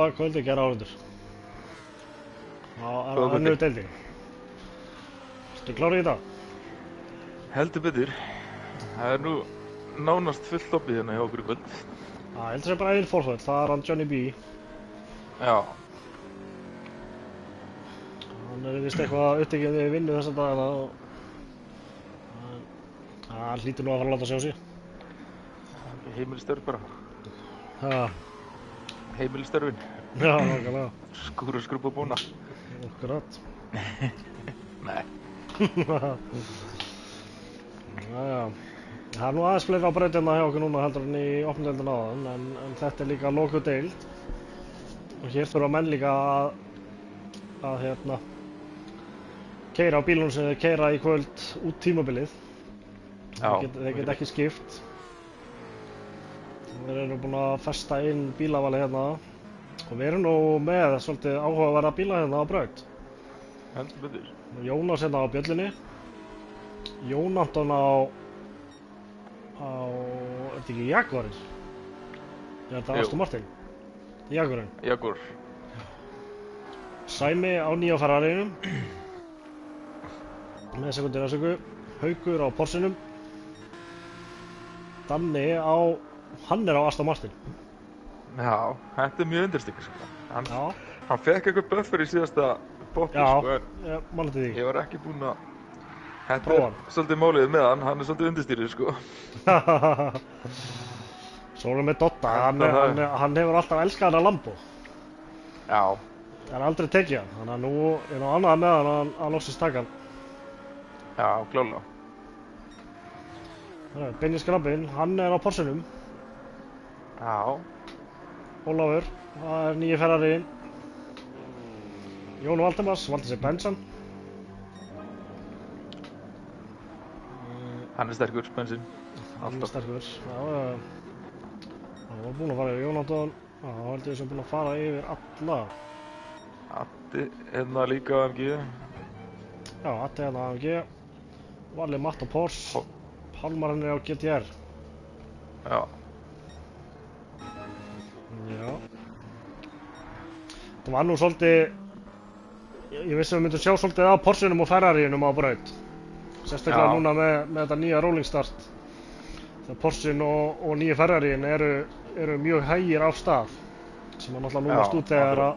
Góða kvöldi, kæra áhorfendur. Góða Á kvöldi. önnur deildin. Ertu klár í þetta? Heldur betur. Það er nú nánast fullt loppið hérna hjá okkur í kvöld. Ég held að það sé bara Egil Forsvöld, það er hann Johnny B. Já, Hann er vist eitthvað upptekinn við vinnu þessa dagana og hann hlýtur nú að fara að láta sjá sig. heimilistörf bara. Ha, Heimilistörfin. já, nákvæmlega. Skúra, skrúpa og búna. Akkurat. Nei. Jæja. Það er nú aðeins fleiri á brautina hjá okkur núna heldur en í opndeildin áðan, en þetta er líka lokuð deild. Og hér þurfa menn líka að keyra á bílunum sem þeir keyra í kvöld út tímabilið. Já. Þeir geta ekki skipt. Við erum búin að festa inn bílavali hérna og við erum nú með svolítið áhugaverða bíla hérna á braut. Heldur betur. Jónas hérna á bjöllinni, Jón Anton á er þetta ekki Jaguarinn? Er þetta Jú. Aston Martin? Jaguarinn. Jaguar. Sæmi á nýja Ferrarinum með sekundir að sögu, Haukur á Porschenum, Danni hann er á Aston Martin. Já, þetta er mjög undirstík, sko. Já, Hann fekk eitthvað buffer í síðasta poppi, já, sko, en ég man eftir því. ég var ekki búinn að... Þetta Prófa er svolítið málið með hann er svolítið undirstýrið, sko. Svo erum við Dotta, hann hefur alltaf elskað hana Lambo. Já, Það er aldrei tekið hann, þannig að nú er nú annað með hann að loksins taka hann. já, klálega. Benni Skrabbinn, hann er á Porschenum, Já, Ólafur, það er nýji Ferrariinn. Jón Valdimars, valdi sér Benson. hann er sterkur, Bensin. Hann er Alltaf. sterkur, já. Hann var búinn að fara yfir Jón Anton, já, hann held ég sem búinn að fara yfir alla. Addi, hérna líka AMG. Já, Atti hérna AMG, Valli Matt á Porsche, Pálmar hann er á GTR. Já, Já. Það var nú svolítið, ég vissi að við myndum sjá svolítið af Porschenum og Ferrariinum á braut. Sérstaklega Já. núna með þetta nýja rolling start. Það Porschen og nýja Ferrariin eru mjög hægir af stað. Sem að náttúrulega núna Já, stúd þegar að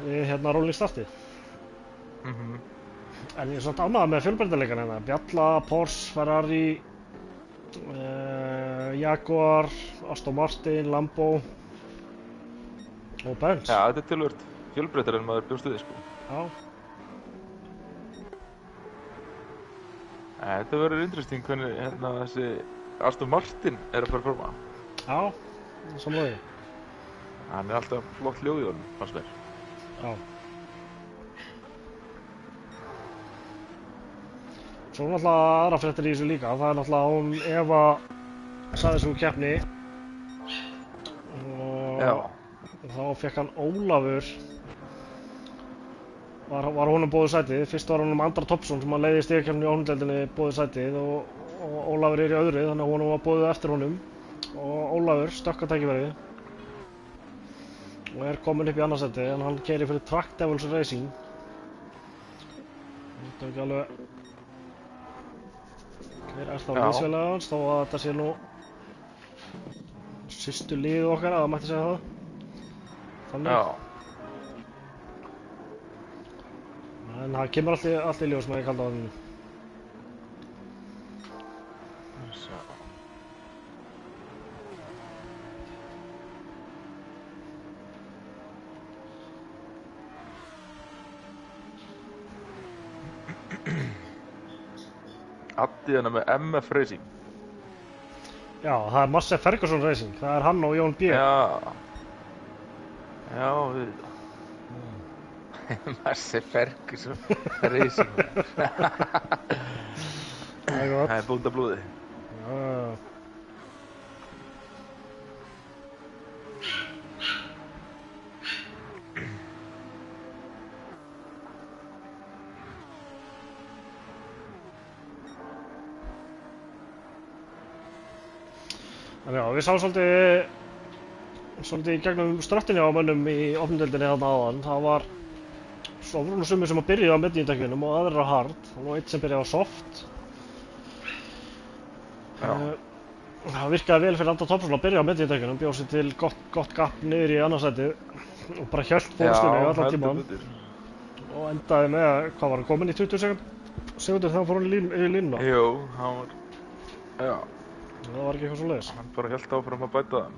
við rolling startið. mhm. En ég er svolítið ánægður með fjölbreytileikann hérna. Bjalla, Porsche, Ferrari, Jaguar, Aston Martin, Lambo og Benz. Já, þetta er tölvört fjölbreyttar en maður bjóst við, sko. Já. Þetta verður interesting hvernig hérna þessi Aston Martin er að performa. Já, samlega því. Hann er alltaf flott hljóð í honum, fannst mér. Já. Svo er náttúrulega aðra fréttir í þessu líka. Það er náttúrulega hún Eva sagði svo keppni Já, og þá fekk hann Ólafur var honum boðið sætið. Fyrst var honum Andra Topsson sem hann leiði í stigakefni í óhunddeildinni boðið sætið og Ólafur er í öðru þannig að honum var boðið eftir honum og Ólafur stökk að tækifærið og er kominn upp í annarsæti en hann keyrir fyrir Track Devils Racing. Þetta er ekki alveg hver er þá Já. liðsfélagi hans þó að þetta sé nú systur liðið okkar að það mætti segja það. Þannig. já, En það kemur allt í ljós með ég kalda á hann. Svo. Addi hérna með MF Racing. Já, það er Massey Ferguson Racing. Það er hann og Jón B. Já. Já, við það. Massi Ferguson Racing. Það er gott. Það er búnda blóði. Já. Þannig já, við sáum svolítið í gegnum ströttinni á mönnum í opndeildinni þarna áðan. Það var svo voru nú sumir sem að byrja á mediumdekkjunum og aðrir á hard. Og nú eitt sem byrjaði á soft. Já. Það virkaði vel fyrir Andra Thompson að byrja á mediumdekkjunum, bjóð sér til gott gap niður í annarsætið og bara hélt fórustunni allan tímann. Og endaði með að, hvað var hann komin í 20 sekundur þegar hann fór hann í línuna? Jú, hann var, já. Það var ekki eitthvað svo leiðis. Hann bara hélt áfram að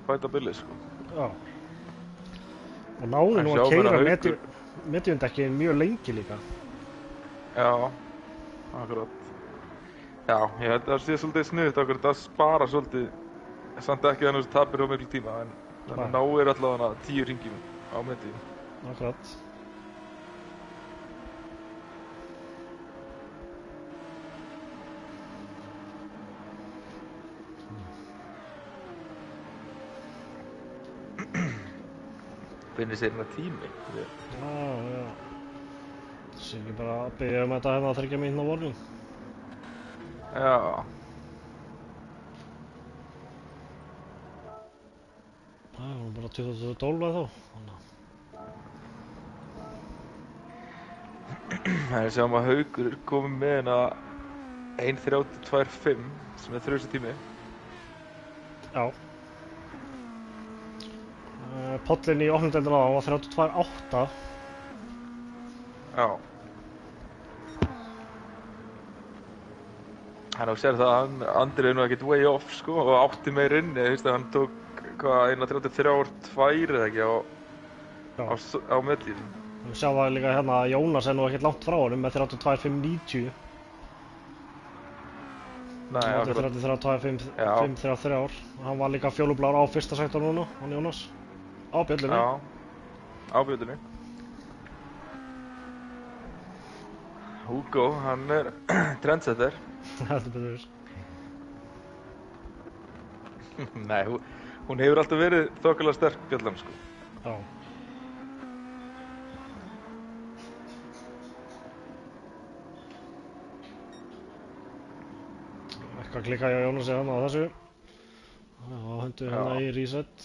bæta billið, sko. Já. Og náði nú að keyra mediumdekkin mjög lengi líka. Já, akkurat. Já, ég held að það sé svolítið sniðugt akkurat að spara svolítið, samt ekki þannig að það tapir á miklu tíma, en þannig náir allavega 10 hringjum á medium. Akkurat. Finnir sér hérna tími. Já. Það sé ekki bara að byrja þetta hérna að 3 mínútna vorjum. Já. Það var bara 22-12 þá. Það er sem að Haukur er komið með hérna 1.32.5 sem er þrjusu tími. Já. Pollinn í opndeildinni áðan var 32.8. Já. Þannig að sér það að Andri er nú ekkert way off, sko, og átti meir inni, þú veist að hann tók, hvað, 1.33.2 eða ekki á medium. Við sjáum það líka hérna að Jónas er nú ekkert langt frá honum með 32.590. Nei, akkurat. 33.533 ár. Hann var líka fjólublár á fyrsta sektor núna, hann Jónas. Á bjöllunni. Já, á bjöllunni. Hugo, hann er trendsetter. Heldur betur. Nei, hún hefur alltaf verið þokkalega sterk bjöllan, sko. Já. Eitthvað klikka ég á Jónasi hérna á þessu. Já, hendur hérna í reset.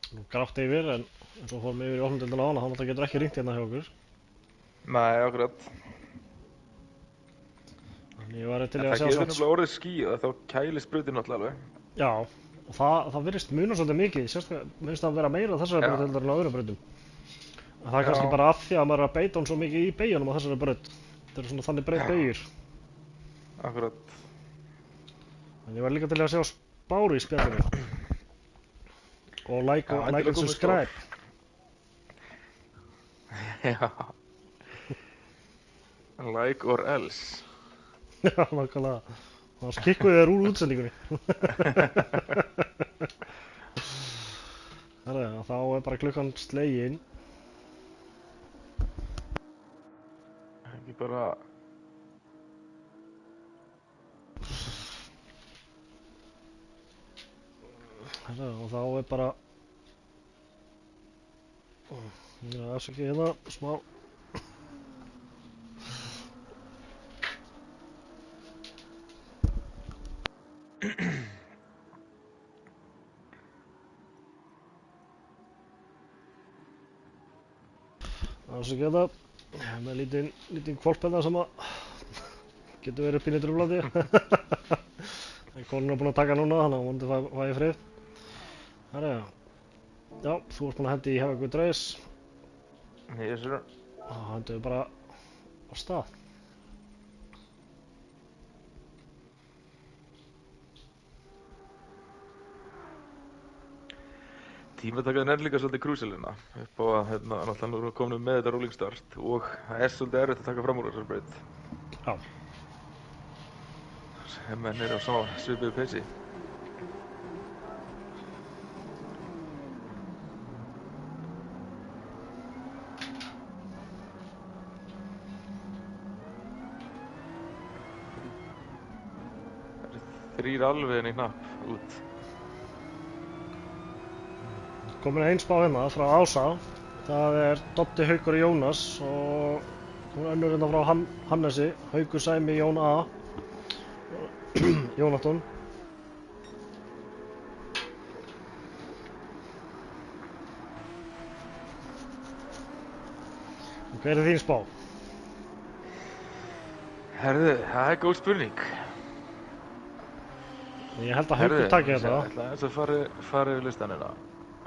Nú grátt yfir, en eins og fórum yfir í opndeildina áðan, þannig að það getur ekki hringt hérna hjá okkur. Nei, akkurat. Þannig ég væri til í að Það sjá getur nefnilega orðið skýjað, þá kælist brautin náttúrulega alveg. Já, og það virðist muna svolítið mikið, sérstaklega virðist það vera meira þessari braut heldur en á öðrum brautum. En það er kannski bara af því að maður er að beita hún svo mikið í beyjunum á þessari braut. Það eru svona þannig breið beyjur. Akkurat. En ég væri líka til í að sjá Spári í spjallinu. Og like and subscribe. Já. Like or else. Já, nákvæmlega. Þá skikkuðu þér úr útsendingunni. Þá er bara klukkan slegin. Ekki bara... Og þá er bara... Já, afsakið hérna, smá... Afsakið hérna, með lítinn hvolp hérna sem að... getur verið pínir truflandi. En konun er búinn að taka núna, þannig að vonandi fæ ég frið. Herra, já, þú ert búinn að hendi í Have a Good Race. Yes, sir. Og þá hendum við bara á stað. Tímatakaðin er líka svolítið krúsilina upp á að náttúrulega nú erum við komin með þetta rolling start og það er svolítið erfitt að taka fram úr þessari braut. Já. Sem menn eru á svipuðu peysi. 3 alveg inn í hnapp út. Komin ein spá hérna frá Ása. Það er Doddi, Haukur og Jónas og hún önnur hérna frá Hannesi, Haukur, Sæmi, Jón A. Jónatan. Og hver er þín spá? Herðu, það er góð spurning. Ég held að Haukur taki þetta. Ég ætla aðeins að fara yfir listan hérna.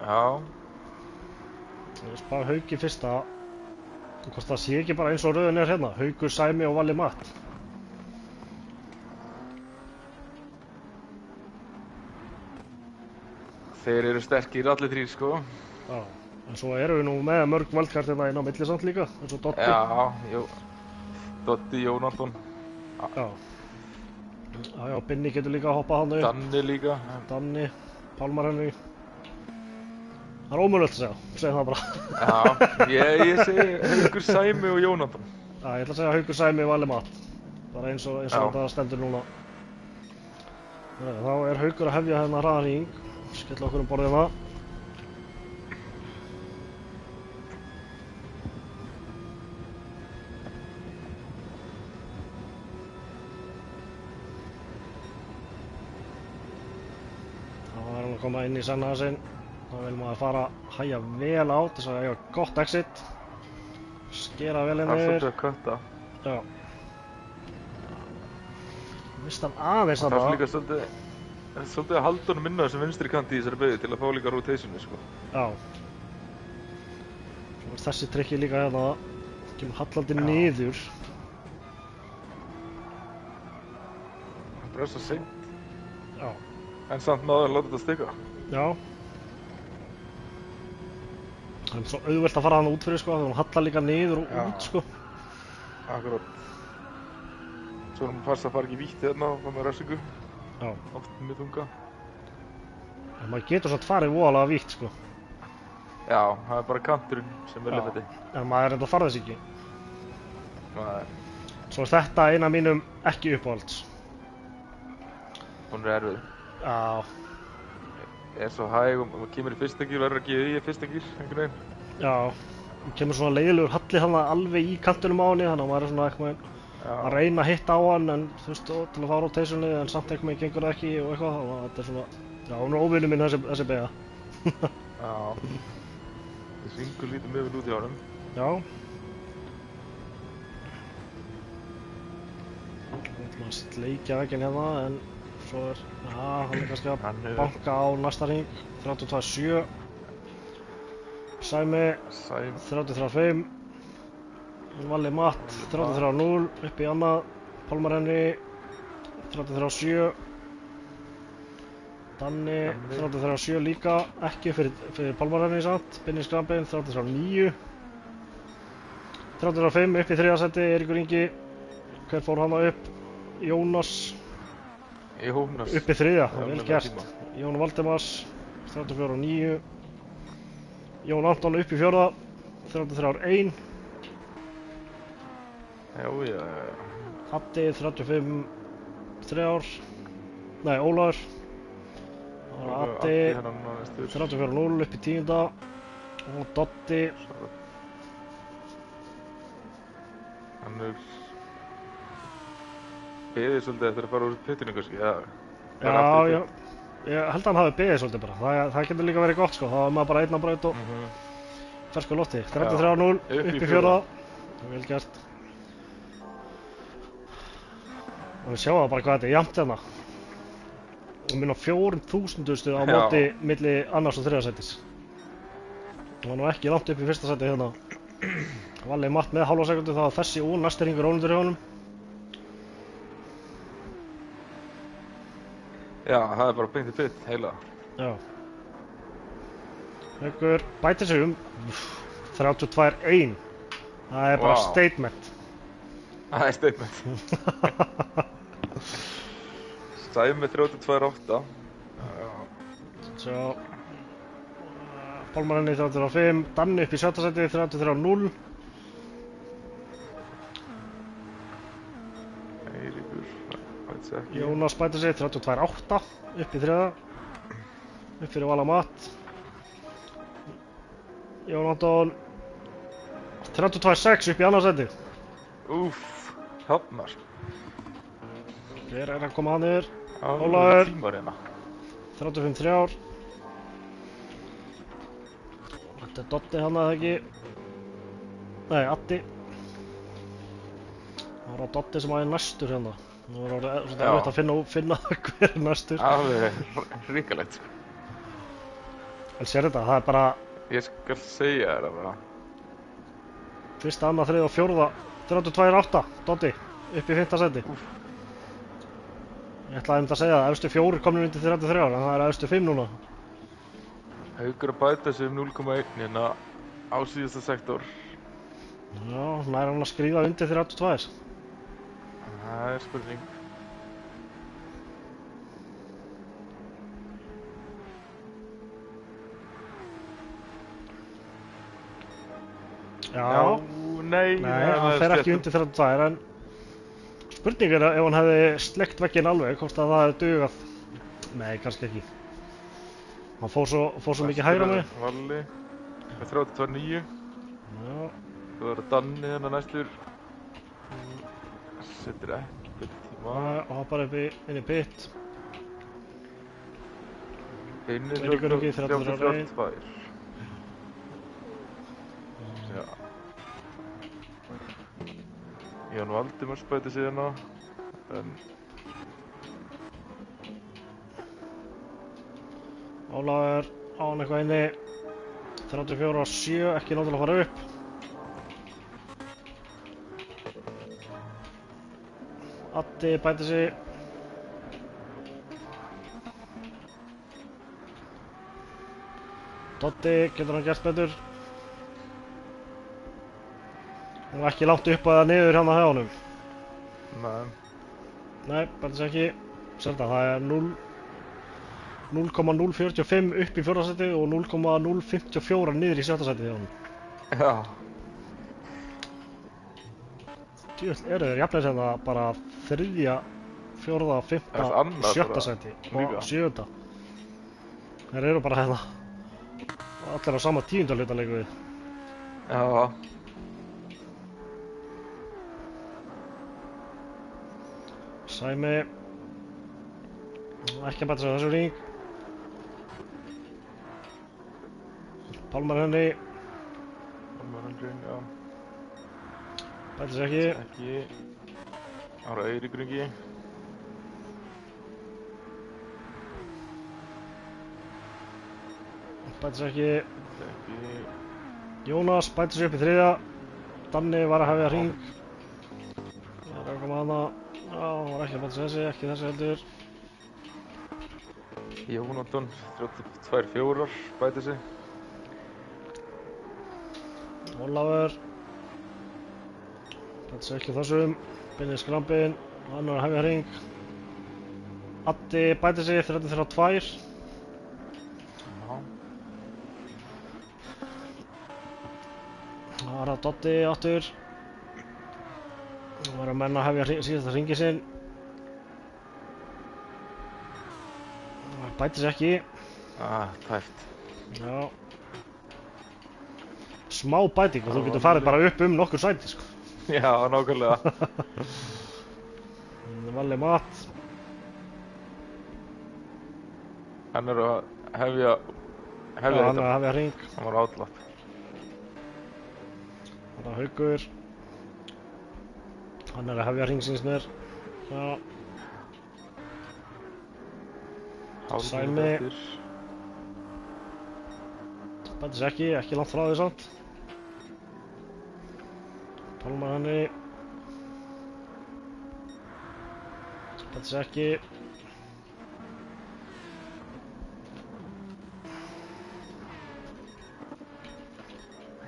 Já. Ég spá Hauki fyrsta. Hvort það sé ekki bara eins og röðin er hérna. Haukur, Sæmi og Valli Matt. Þeir eru sterkir allir 3 sko. Já. En svo erum við nú með mörg valdkart hérna inn á milli samt líka, eins og Doddi. Já, Doddi, Jón Anton. Já. Já, Binni getur líka hoppað hann upp. Danni líka. Danni, Pálmar Henry. Það er ómögulegt að segja það bara. Já, ég segi Haukur, Sæmi og Jón Anton. Já, ég ætla að segja Haukur, Sæmi og Valli Matt. Bara eins og þetta stendur núna. Þá er Haukur að hefja hérna hraðarhring. Skella okkur borðið það. Koma inn í sennaða sinn. Þá vil maður fara að hægja vel á þess að eiga gott exit. Skera vel inn Það er yfir. svolítið að kötta. Já. Mist hann aðeins Það þarna. er líka svolítið að halda honum inn á þessum vinstri kanti í þessari beygju til að fá líka rotationi sko. Já. Svo er þessi trikki líka hérna. Kemur hallandi niður. Það er svo seint. Já. En samt náður að láta þetta stikka. Já. Það er svo auðvelt að fara hann út fyrir sko, þegar hún hallar líka niður og út sko. Akkurát. Svo erum við passa að fara ekki vítt hérna og fara með refsingu. Já. Oft mjög þunga. En maður getur samt farið voðalega vítt sko. Já, það er bara kanturinn sem er lefði. En maður enda þarf þess ekki. Nei, Svo er þetta eina af mínum ekki uppáhalds. hún er erfið. Já. Er svo hæg og maður kemur í fyrsta gír og verður að gefa í fyrsta gír, einhvern veginn. Já. Hún kemur svona leiðilegur halli þarna alveg í kantunum á henni, þannig að maður er svona eitthvað að reyna að hitta á hann, en þú veist, til að fá rotationi, en samt eitthvað gengur það ekki og eitthvað, þannig að þetta er svona, já, hún er óvinur minn þessi beygja. Já. Það svingur lítið mjög vel út í honum. Já. Þú ætlum að sleikja vegginn hérna, en svo er, já, hann er kannski að banka á næsta hring, 32-7. Sæmi, 33-5. Valli Matt, 33-0, upp í annað. Pálmar Henry, 33-7. Danni, 33-7 líka, ekki fyrir Pálmar Henry samt. Binni Skrambin, 33-9. 33-5, upp í þriðasæti, Eiríkur Ingi. Hver fór hana upp? Jónas. Jónas. Upp í þriðja, vel gert. Jón Valdimars, 34-9. Jón Anton upp í fjórða, 33-1. Já. Addi, 35-3. Nei, Ólafur. Addi, 34-0 upp í tíunda. Og Doddi. Hann er beðið svolítið eftir að fara úr pittinu kannski, já. Ég held að hann hafi beðið svolítið bara. Það getur líka verið gott sko, þá er maður bara einn á braut og fersku lofti. 33-0 upp í fjórða. Vel gert. Og við sjáum bara hvað þetta er jafnt hérna. Og minna 4.000 á móti milli annars og þriðasætis. Það var nú ekki langt upp í fyrsta sæti hérna. Valli Matt með hálfa sekundu, þá var þessi og næsti hringur ónundur hjá honum. Já, það er bara beint í pitt, heila. Já. Haukur bætir sig 32-1. Það er bara statement. Það er statement. Sæmi 32-8. Svo Pálmar Henry 33-5. Danni upp í sjötta sæti 33-0. Eiríkur bætir Bætis ekki. Jónas bætir sig 32-8 upp í þriða. Upp fyrir Vala Matt. Jón Anton 32-6 upp í annað sæti. Úff, þarna. Hver að koma hann yfir? Ólafur. Tímar hérna. 35-3. Þetta er Dotti hann að ekki. Nei, Addi. Það var Dotti sem aðeins næstur hérna. Nú er orðið svona erfitt að finna hver er næstur. Alveg ríkalegt. En sér þetta, það er bara... Ég skal segja þér bara. Fyrsta, annað, þriðja og fjórða. 32-8, Dotti. Upp í 5. sæti. Ég ætlaði að segja það, efstu 4 komnir undir 33 ára, en það er efstu 5 núna. Haukur að bæta sig 0,1 hérna á síðasta sektor. Já, nær hann að skríða undir 32. Það er spurning. Já, nei, hann fer ekki undir 32, en spurning er að ef hann hefði slekt vegginn alveg, hvort að það hefði dugað. Nei, kannski ekki. Hann fór svo mikið hægra mig. Valli, með 32-9. Já. Þú verður Danni hérna næstur. Settir ekkert tíma. Og hoppar upp inn í pit. Eiríkur ekki, 33-2. Já. Jón Valdimars bæti sig hérna. Ólafur á hann eitthvað inni. 34-7, ekki nóg til að fara upp. Addi bæti sig. Dotti, getur hann gert betur. Hún var ekki langt upp að niður hérna hjá honum. Nei, bæti sig ekki. Selda, það er 0,045 upp í 4. sæti og 0,054 niður í 7. sæti hjá honum. Já. Djöfull eru þeir jafnir sem það bara 3., 4., 5., 7. sæti og 7. Þeir eru bara hérna allir á sama 10. hluta leikum við. Já. Sæmi ekki að bæta sig á þessu ring. Pálmar henni Já. bæta sig ekki. Ekki. Ára Eiríkur ekki. Bæta sig ekki. Ekki. Jónas bæta sig upp í 3. Danni var að hefja hring. Það er að koma hana. Já, hann var ekki að bæta sig þessi, ekki þessi heldur. Jón Anton, 32-4 bæti sig. Ólafur bæta sig ekki á þessum. Binnir skrambin, hann var að hefja hring. Addi bæta sig 33-2. Það var að Dotti aftur. Það var að menna að hefja síðasta hringi sinn. Það bæti sig ekki. Tæft. Já. Smá bæting og þú getur farið bara upp nokkur sæti, sko. Já, nákvæmlega. Valli Matt. Hann er að hefja Já, hann er að hefja hring. Hann var átlapp. Þannig að Haukur. Hann er að hefja hring síns mér. Já. Sæmi. Bæti sig ekki langt frá því samt. Pálmar henni. Bæti sig ekki.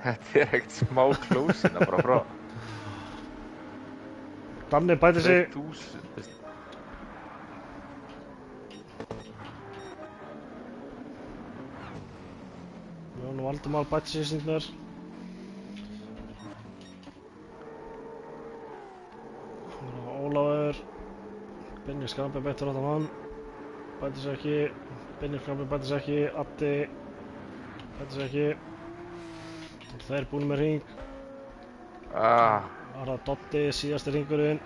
Þetta er ekkert smá klósina bara frá. Danni bæti sig. 3000. Jón Valdimar bæti sig síns mér. Ólafur. Binni Skrambi beittur á það mann. Bætir sig ekki. Binni Skrambi bætir sig ekki. Addi bætir sig ekki. Þeir búin með hring. Það er að Doddi síðasti hringurinn.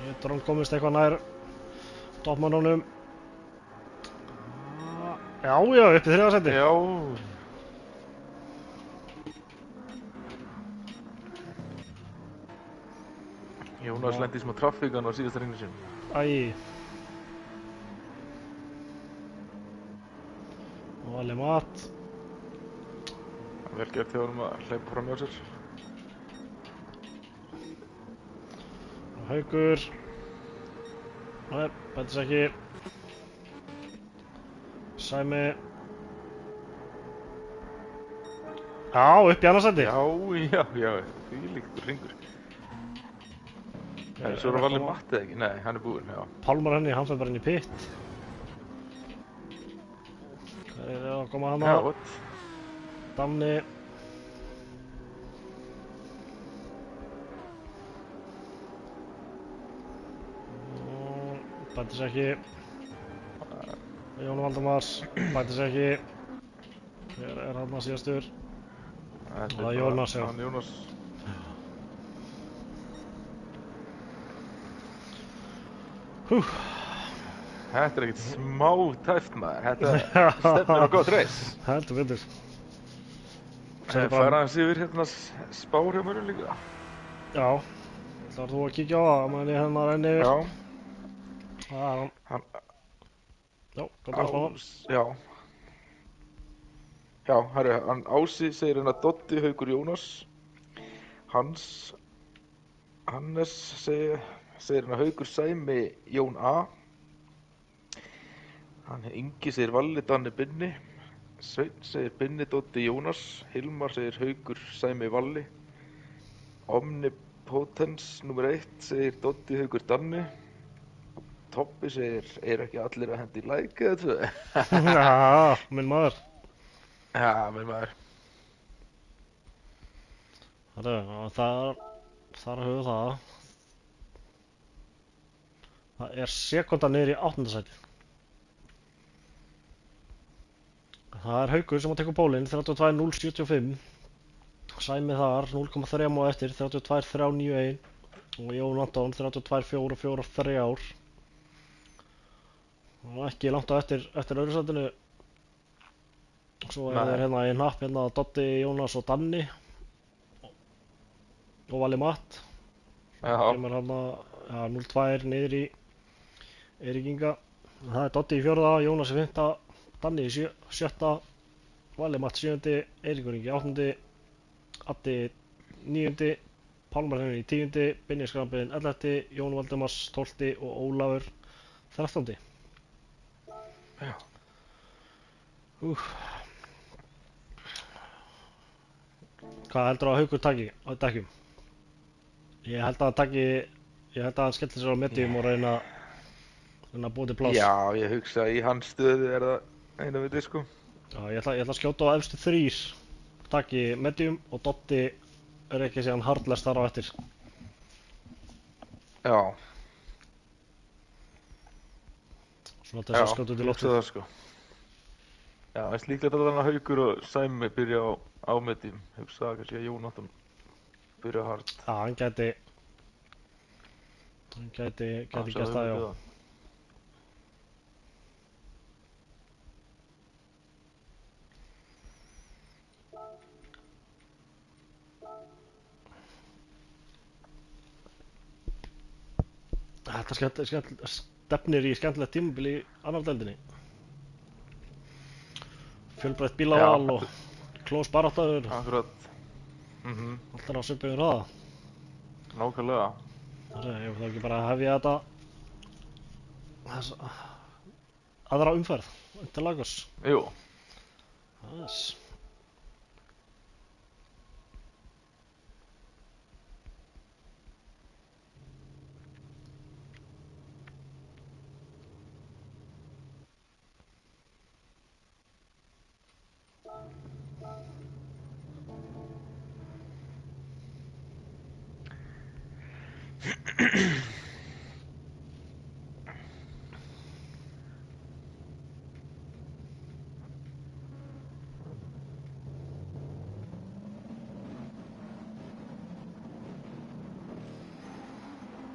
Getur hann komist eitthvað nær toppmannunum. Já, upp í 3. sæti. Já. Jónas lendi í smá traffíkan á síðasta hringinu sinni. Æ. Og Valli Matt. Vel gert hjá honum að hleypa fram hjá sér. Og Haukur. Nei, bætir sig ekki. Sæmi. Já, upp í 2. sæti. Já, þvílíkur hringur. Svo er Valli Matt eða ekki? Nei, hann er búinn, já. Pálmar henni, hann fer bara inn í pitt. Hvað er að koma hana? Já, what? Danni. Bætir sig ekki. Jón Valdimars bætir sig ekki. Hver er hann að síðastur? Það er Jónas, já. Hann Jónas. Þetta er ekkert smá tæft maður. Þetta stefnir á gott reis. Heldur betur. Færa hans yfir hérna spár hjá mörgum líka. Já. Ætlar þú að kíkja á það? Meðan ég hef maður enn yfir. Já. Það er hann. Já, gott að spá. Já. Já, herru, hann Ási segir hérna Doddi, Haukur, Jónas. Hannes segir hérna Haukur, Sæmi, Jón A. Hann Ingi segir Valli, Danni, Binni. Sveinn segir Binni, Doddi, Jónas. Hilmar segir Haukur, Sæmi, Valli. Omnipotens nr. 1 segir Doddi, Haukur, Danni. Toppi segir, ekki allir að hendi like eða tvö? Já, minn maður. Já, minn maður. Þar höfum við það. Það er sekúnda niður í 8. sæti. Það er Haukur sem að tekur pólinn, 32.075. Sæmi þar, 0,3 á eftir, 32.391. Og Jón Anton, 32.443. Og ekki langt á eftir öðru sætinu. Svo er þeir hérna í hnapp hérna Doddi, Jónas og Danni. Og Valli Matt. Já. Kemur hérna 0,2 niður í Eirík Inga. Það er Doddi í 4., Jónas í 5., Danni í 7., Valli Matt 7., Eiríkur Ingi í 8., Addi 9., Pálmar henni í 10., Binni Skrambi 11., Jón Valdimars 12. og Ólafur 13. Já. Hvað heldur að Haukur taki á dekkjum? Ég held að hann skellir sér á medium og reyna að búa til pláss. Já, ég hugsa að í hans stöðu er það eina við sko. Já, ég ætla að skjóta á efstu 3 taki medium og Doddi er ekki síðan hardless þar á eftir. Já. Svona þess að skjóta til loftið. Það sko. Já, eins líklegt að þannig að Haukur og Sæmi byrja á medium. Hugsa að kannski að Jón Anton byrja hard. Já, hann gæti gert það, já. Þetta stefnir í skemmtilegt tímabil í annar deildinni. Fjölbreytt bílaval og close baráttaður. Akkurat. Allt er á svipuðum hraða. Nákvæmlega. Ég þá ekki bara að hefja þetta aðra umferð til Lagos. Jú.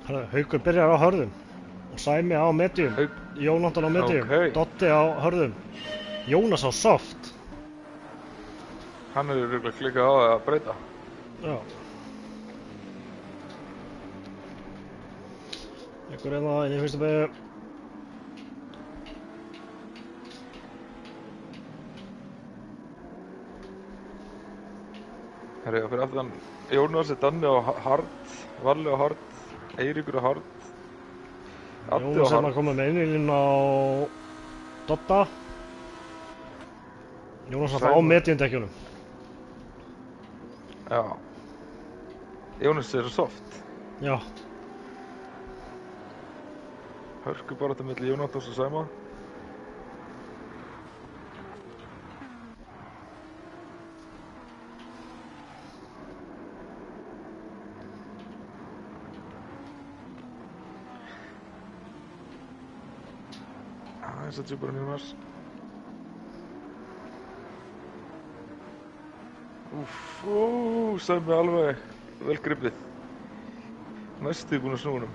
Haukur byrjar á hörðum og Sæmi á medium, Jónatan á medium, Dotti á hörðum, Jónas á soft. Hann er örugglega klikkað á það að breyta. Já. Einhver hérna inn í fyrstu beygju. Herri, fyrir aftan Jónas Danni á hard, Valli á hard, Eiríkur á hard, Addi á Jónas hard. að koma með innilinn á Dotta. Jónas alltaf á mediumdekkjunum. Já. Jónas er soft. Já. Hörku bara þetta milli Jónatans og Sæma. Aðeins að tjúpa hann Jónas. Sæmi alveg vel gripið. Næstu búinn að snúa honum.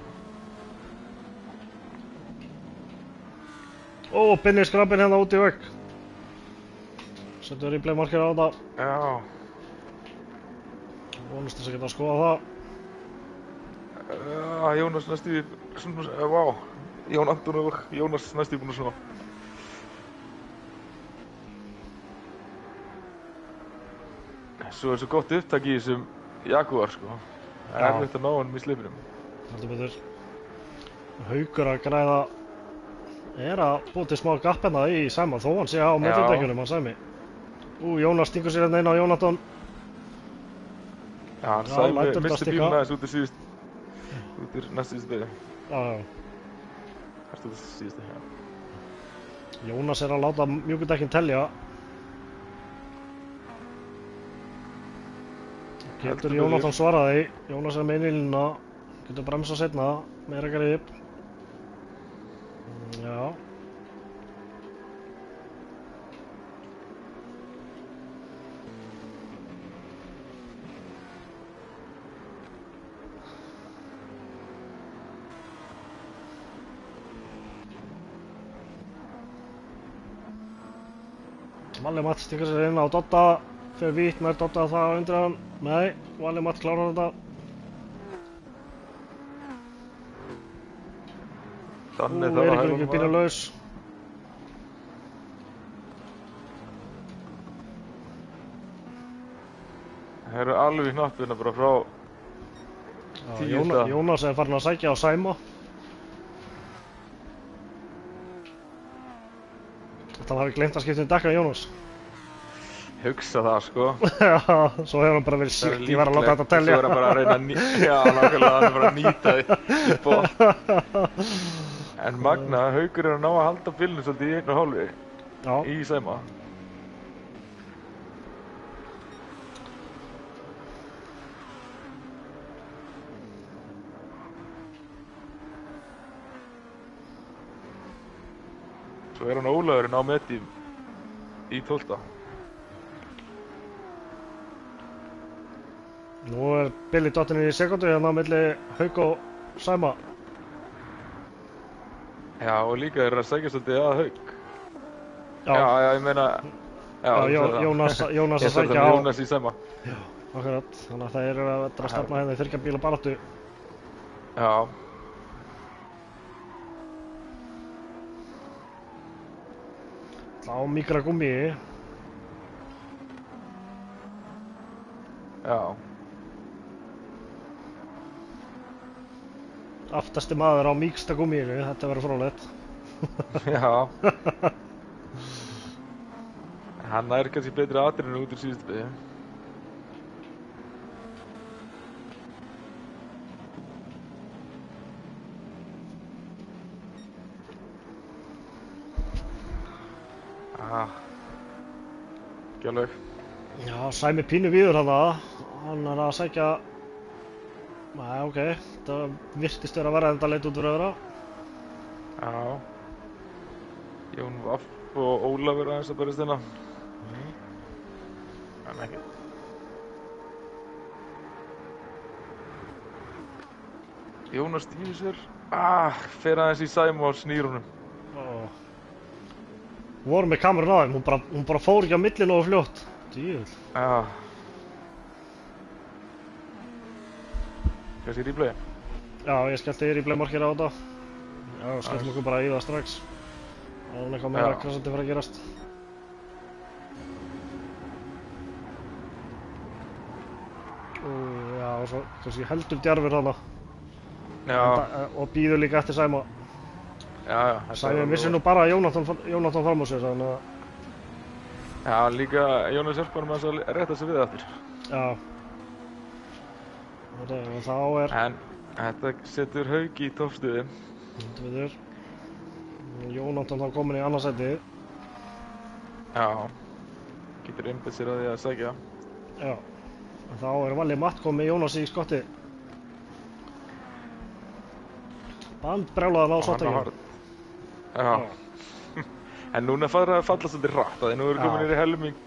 Ó, Binni skrapinn hérna út í vegg. Settur replay markir á þetta. Já. Vonast þess að geta að skoða það. Jónas næstu vá. Jón Anton og Jónas næstu búinn að snúa. Svo er svo gott upptak í þessum Jaguar sko. Það er erfitt að ná honum í slipinum. Heldur betur. Haukur að græða er að búið til smá gapp hérna í Sæma þó hann sé á mediumdekkjunum hann Sæmi. Jónas stingur sér hérna inn á Jónatan. Já, hann Sæmi misti bíluna aðeins út í síðust. Út í næst síðustu beygju. Já. Út í síðustu, já. Jónas er að láta mjúkudekkin telja. Getur Jónatan svaraði. Jónas er með innilina. Getur bremsa seinna. Meira grip. Já. Valli Matt stingur sér inn á Dotta. Fer vítt með Dotta það á undir hann. Nei, Valli Matt klárar þetta. Danni það var Eiríkur ekki bíla laus. Það eru alveg hnappina bara frá 10. Jónas er farin að sækja á Sæma. Þetta hafi gleymt að skipta dekka Jónas. Hugsa það sko. Já, svo hefur hann bara verið síkt í að láta þetta telja. Svo er hann bara að reyna að já, nákvæmlega hann er bara að nýta því upp á. En magna, Haukur er að ná að halda bílnum svolítið í 1,5 í Sæma. Svo er hann Ólafurinn á medium í 12. Nú er Billy dottinn í sekundu hérna á milli Hauk og Sæma. Já, og líka þeir eru að sækja svolítið að Hauk. Já, ég meina... Jónas að sækja á... Ég þarf það Jónas í Sæma. Já, akkurat. Þannig að það eru að stefna hérna í þriggja bíla baráttu. Já. Á mýkra gúmmi. Já. Aftasti maður á mýksta gúmmíinu, þetta verður fróðlegt. Já. Hann nær kannski betri atriðinu út úr síðustu beygju. Ekki alveg. Já, Sæmi pínu víður hana. Hann er að sækja... Nei, ok. Það virtist vera að vera enda leit út fyrir öðra. Já. Jón Vaff og Ólafur aðeins að berjast hérna. En ekki. Jónas Dívisur, fer aðeins í sæmu og snýr honum. Voru með kamerun á þeim, hún bara fór ekki á milli nógu fljótt. Djöfull. Já. Kannski replay? Já, ég skellti replay markera á þetta. Já, skelltum okkur bara í það strax. Það var eitthvað meira krassandi fyrir að gerast. Já, og svo kannski heldur djarfur þarna. Já. Og býður líka eftir Sæma. Já. Sæmi missi nú bara Jónatan fram á sér, þannig að... Já, líka Jónas hjálpar með þess að rétta sig við aftur. Já. Og þá er... En þetta setur Hauk í toppstuði. Þetta veitur. Jónatan þá komin í annarsætið. Já. Getur einbeitt sér að því að sækja. Já. En þá er Valli Matt komið Jónas í skotti. Bandbrjálaðan á sóttekjum. Já. En núna fara að falla svolítið hratt, því nú eru komin í helming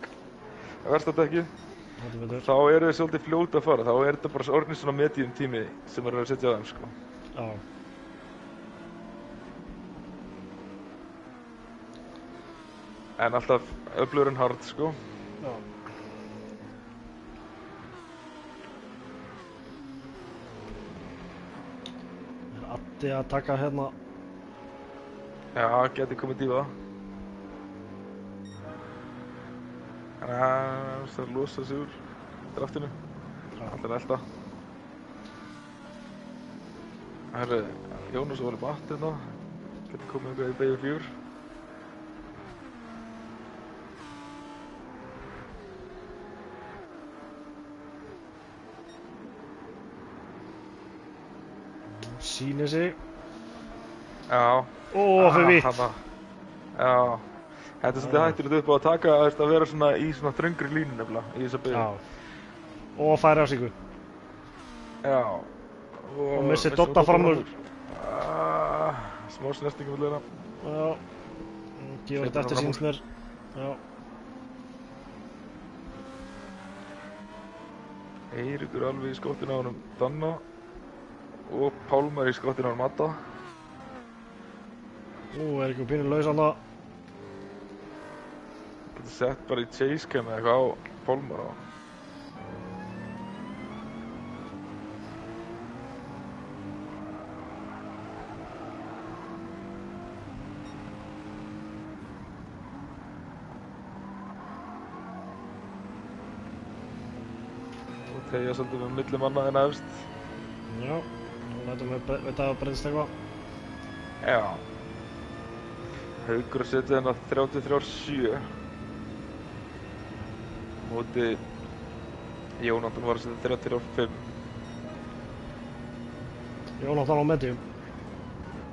verstadekkið. Þá eru þið svolítið fljóta að fara, þá er þetta bara orðnir svona medium tími sem eru að setja á þeim, sko. Já. En alltaf öflugur en hard, sko. Já. Er Addi að taka hérna? Já, geti komið dífa. Það er að losa sig úr draftinu. Alltaf elda. Það er Jónas og Valli Matt hérna. Geti komið eitthvað í beigju 4. Sýnir sig. Já. Fyrir vitt. Já. Þetta er svolítið hættulegt upp á að taka að vera svona í svona þröngri línu nefnilega í þessa beygju. Já. Og færi á sig. Já. Og missir Dodda fram úr. Smá snertingu með leina. Já. Gefur þetta eftir síns mér. Já. Eiríkur alveg í skottinu á honum Danna. Og Pálmar í skottinu á honum Adda. Er ekki pínu laus hana. Getur sett bara í chase cam eða eitthvað á Pálmar á. Og tegja svolítið með milli manna en efst. Já, nú lætum við veit að breytist eitthvað. Já. Haukur að setja hérna 33-7. Móti Jónatan var að setja 33-5. Jónatan á medium.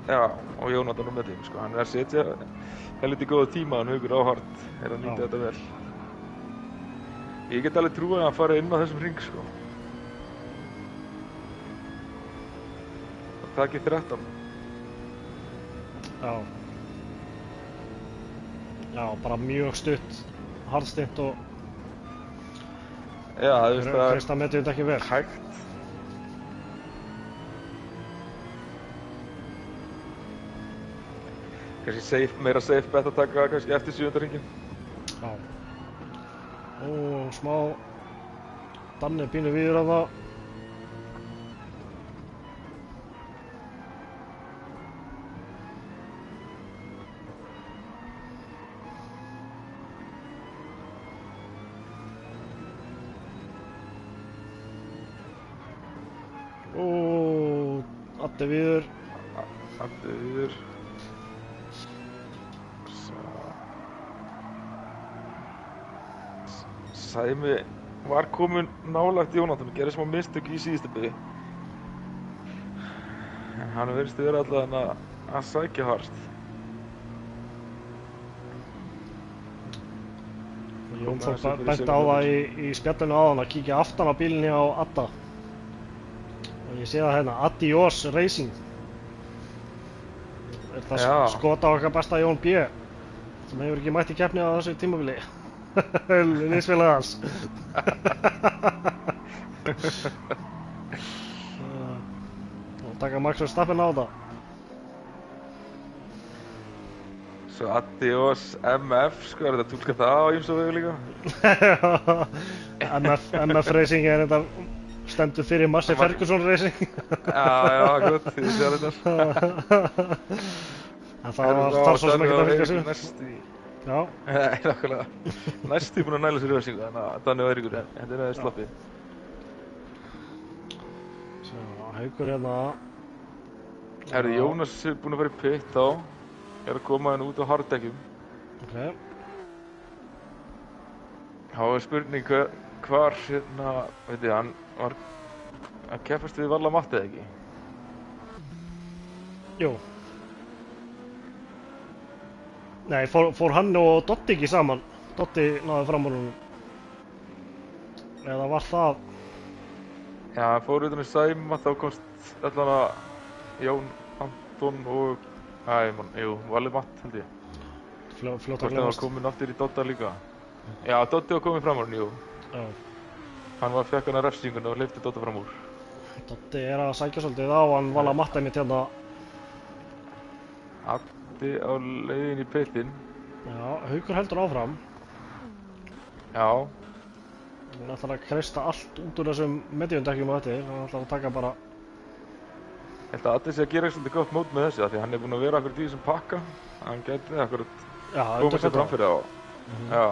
Já, og Jónatan á medium, sko. Hann er að setja helviti góða tíma, en Haukur á hard er að nýta þetta vel. Ég get alveg trúið að hann fari inn á þessum hring, sko. Og taki 13. Já. Já, bara mjög stutt, hardstint og... Já, þú veist það... Fyrsta metið þetta ekki vel. Hægt. Kannski meira safe bet að taka kannski eftir 7. hringinn. Já. Smá... Danni pínu víður af það. Addi víður. Addi víður. Sæmi var komin nálægt Jónatan og gerði smá mistök í síðustu beygju. En hann virðist vera allavega að sækja hart. Jón Þór bent á það í spjallinu áðan að kíkja aftan á bílinni á Adda. Og ég sé það hérna, Adios Racing. Er það skot á okkar besta Jón B. Sem hefur ekki mætt í keppni á þessu tímabili. Liðsfélag hans. Og taka Max Verstappen á þetta. Svo Adios MF, sko, er þetta að túlka það á ýmsu vegu líka? MF Racing er þetta stendur fyrir Massey Ferguson Racing. Já, gott, ég sé þetta. En það var svo sem ekki að fylgja sig. Næstu í... Já. Nei, nákvæmlega. Næstu í búin að næla sér í röðsingu, þannig að Danni og Eiríkur, þetta er aðeins sloppið. Svo, Haukur hérna. Herri, Jónas er búinn að fara í pit þá. Er að koma henni út á harddekkjum. Ok. Þá er spurning hvar, hérna, veit ég, hann var að keppast við Valla Matt eða ekki? Jú. Nei, fór hann og Dotti ekki saman? Dotti náði fram úr honum. Eða var það? Já, hann fór utan í Sæma, þá komst allan að Jón Anton og... Valli Matt held ég. Fljótt að Hvort hann glemast. var komin aftur í Dotta líka. Já, Dotti var komin fram úr hann, jú. Já. Hann fekk hann að refsinguna og hleypti Dotta fram úr. Dotti er að sækja svolítið á hann Valla Matt einmitt hérna. Addi á leiðin í pitinn. Já, Haukur heldur áfram. Já. Hann ætlar að kreista allt út úr þessum mediumdekkjum á þetta. Hann ætlar að taka bara... Ég held að Addi sé að gera svolítið gott mót með þessu, af því hann er búinn að vera akkurat í þessum pakka. Hann gæti akkurat komið sér fram fyrir þá. Já.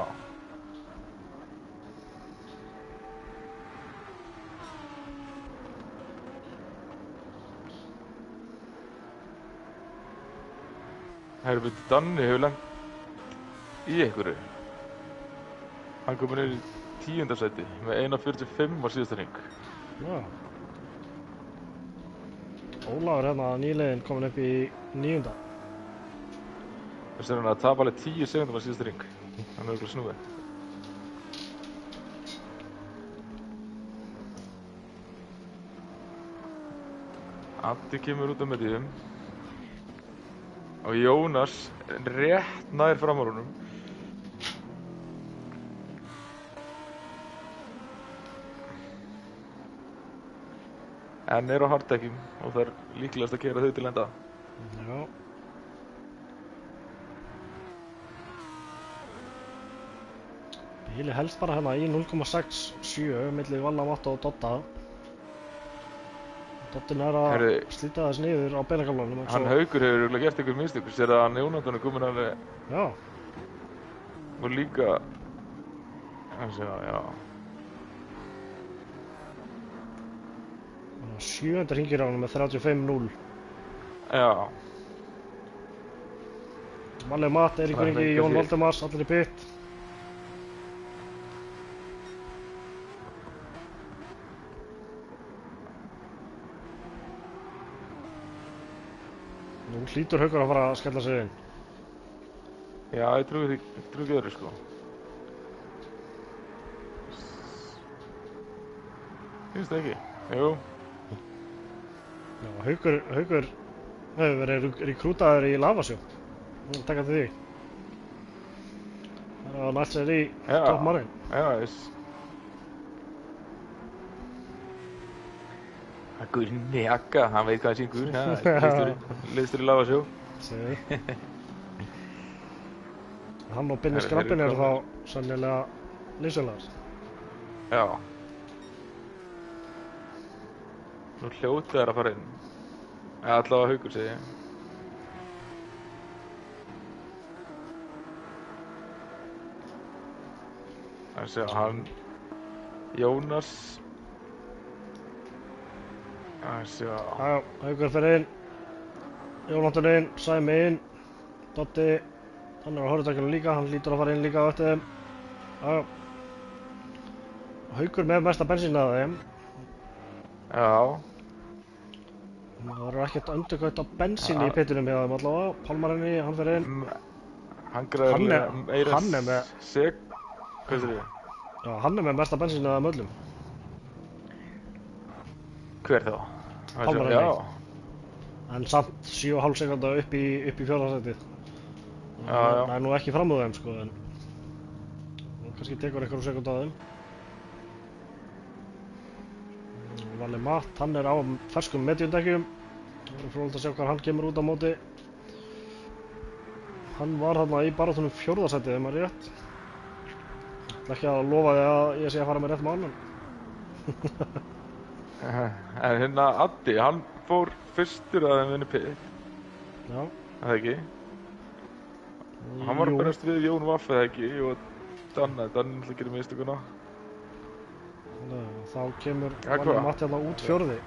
Herri, Danni hefur lent í einhverju. Hann komið niður í 10. sæti með 1.45 á síðasta hring. Já. Ólafur hérna nýliðin komin upp í 9. Þess er hann að tapa alveg 10 sekundum á síðasta hring. Hann er örugglega snúið. Addi kemur út á miðjum. Og Jónas rétt nær fram á honum. En er á harddekkjum og það er líklegast að keyra þau til enda. Já. Bíli helst bara hérna í 0,67 milli Valla Matt og Dotta. Dottin er að slíta þess niður á beinakaflanum. Hann Haukur hefur örugglega gert einhver mistök. Sér að hann Jónatan er komin alveg... Já. Og líka... Já. 7. hringir á hann með 35-0. Já. Valli Matt, Eiríkur Ingi, Jón Valdemars, allir í pit. Nú hlýtur Haukur að fara að skella sig inn. Já, ég trúi ekki öðru, sko. Finnst það ekki? Jú. Já, Haukur hefur verið rekrútaður í Lavasjó. Hún taka til því. Það er að nælt sér í Top Marine. Já, Gunni Akka, hann veit hvað hann syngur. Liðstur í Lavasjó. Segðu. Hann og Binni Skrappin eru þá sennilega lífsöglegar. Já. Nú hljótið er að fara inn. Eða allavega Haukur, segi ég. Það sé að hann... Jónas... Það sé að... Já, Haukur fer inn. Jónatan inn, Sæmi inn. Dotti, hann er á horfðardækjunum líka, hann hlýtur að fara inn líka á eftir þeim. Já. Haukur með mesta bensín að þeim. Já. Það verður ekkert öndurkvæmt á bensíni í pittinum hjá þeim allavega. Pálmarinni, hann fer inn. Hann græðir meira seg... Hvað er það? Já, hann er með mesta bensín að þeim öllum. Hver þá? Pálmarinni. Já. En samt 7,5 sekúnda upp í fjórðasætið. Já. Það er nú ekki fram úr þeim, sko, en... kannski tekur einhverjum sekúnda á þeim. Valli Matt, hann er á ferskum mediumdekkjum. Það er fróðilegt að sjá hvað hann kemur út á móti. Hann var þarna í baráttunum 4. sætið, ef maður rétt. Það er ekki að lofa því að ég sé að fara með rétt mál, En hérna Addi, hann fór fyrstur að þeim vinni pit. Já. Það ekki? Hann var að berast við Jón Vaff eða ekki og Danni náttúrulega gerir mistökuna. Þá kemur Valli Matti hérna út 4.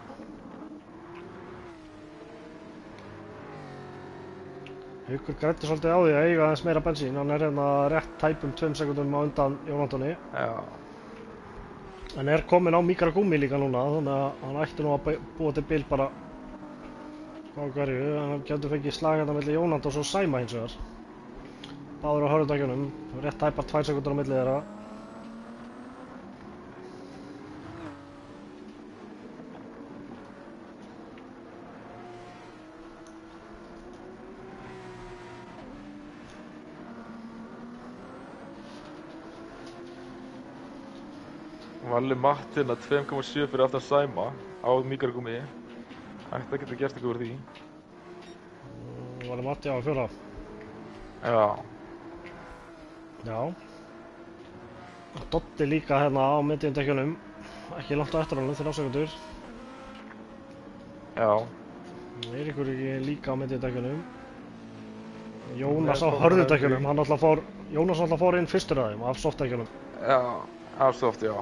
Haukur græddi svolítið á því að eiga aðeins meira bensín. Hann er hérna rétt tæpum 2 sekundum á undan Jón Antoni. Já. Hann er kominn á mýkra gúmmí líka núna, þannig að hann ætti nú að búa til bil bara á hverju. En hann getur fengið slag hérna milli Jón Antons og Sæma hins vegar. Báður á hörðundakjunum, rétt tæpar 2 sekundur á milli þeirra. Valli Matti hérna 2,7 fyrir aftan Sæma á mikragúmmi. Ætti að geta gert eitthvað úr því. Valli Matti á 4. Já. Já. Dotti líka hérna á miðjumdekkjunum, ekki langt á eftir honum, 3 sekundur. Já. Eiríkur ekki líka á miðjumdekkjunum. Jónas á hörðudekkjunum, Jónas alltaf fór inn fyrstur að þeim af softdekkjunum. Já, af soft, já.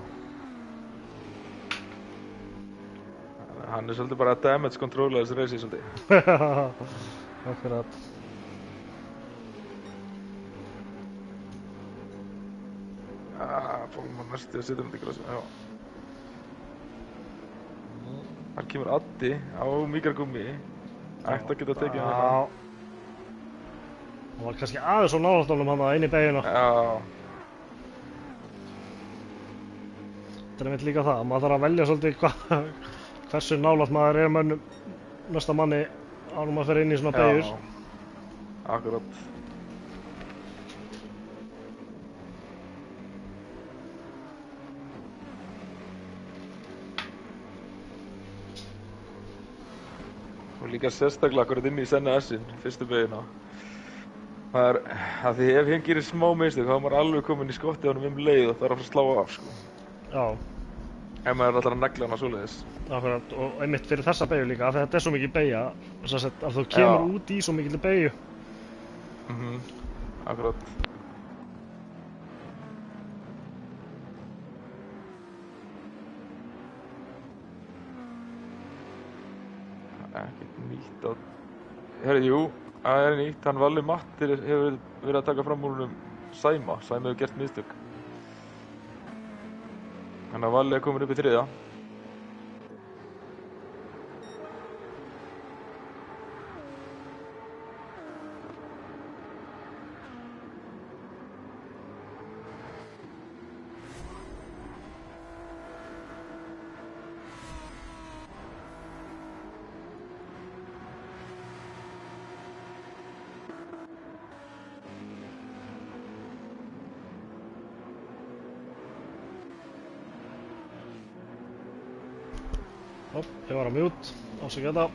Hann er svolítið bara að damage controlla þessi reysi svolítið. Akkurat. Fólk maður næstu að setja um þetta í grassi, já. Þar kemur Addi á mikragúmmi. Ætti að geta tekið hann eitthvað. Það var kannski aðeins svo nálægt honum hann inn í beygina. Já. Þetta er einmitt líka það, maður þarf að velja svolítið hversu nálægt maður er mönnum næsta manni ánum að fer inn í svona beygjur. Já, akkurat. Og líka sérstaklega akkurat inn í senna S-in, fyrstu beygjuna. Það er, að því ef hann gerir smá mistök, þá er maður alveg komin í skottið á honum leið og það er að fara að slá af, sko. Já. Ef maður ætlar að negla hana svoleiðis. Akkurat, og einmitt fyrir þessa beygju líka, af því þetta er svo mikið beygja, að þú kemur út í svo mikilli beygju. Akkurat. Ekkert nýtt á... Herri, jú, það er nýtt. Hann Valli Matti hefur verið að taka fram úr honum Sæma. Sæma hefur gert mistök. Þannig að Valli er komin upp í 3. Hopp, ég var á mute, ásaka þetta.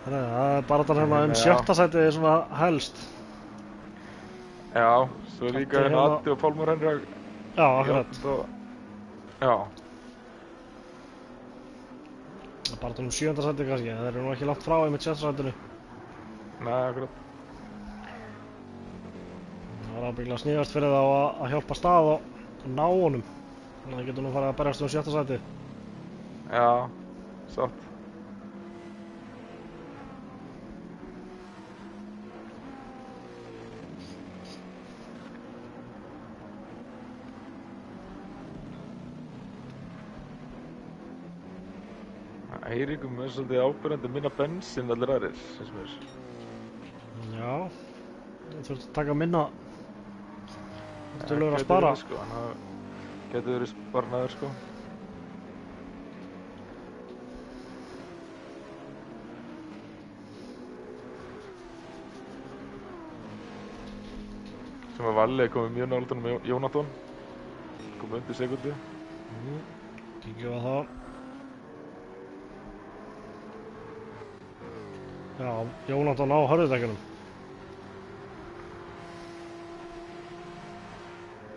Það er bara þetta hérna 7. sætið svona helst. Já, svo líka hérna Addi og Pálmur Henrik. Já, akkurat. Já. Það er bara þetta 7. sætið kannski, það eru nú ekki langt frá einmitt 7. sætinu. Nei, akkurat. Það var ábyggilega sniðast fyrir þá að hjálpa stað og ná honum. Þannig að það getur nú farið að berjast 7. sæti. Já, satt. Eiríkum er svolítið ábyrgandi minna bensín allir aðrir, eins og mér. Já, þú þurft að taka minna. Þú þurft að spara. Sko, hann getur verið sparnaður, sko. Sem að Valli komið mjög nálægt með Jónatan. Komið undir sekundi. Kíkjum á það. Já, Jónatan á hörðudekjunum.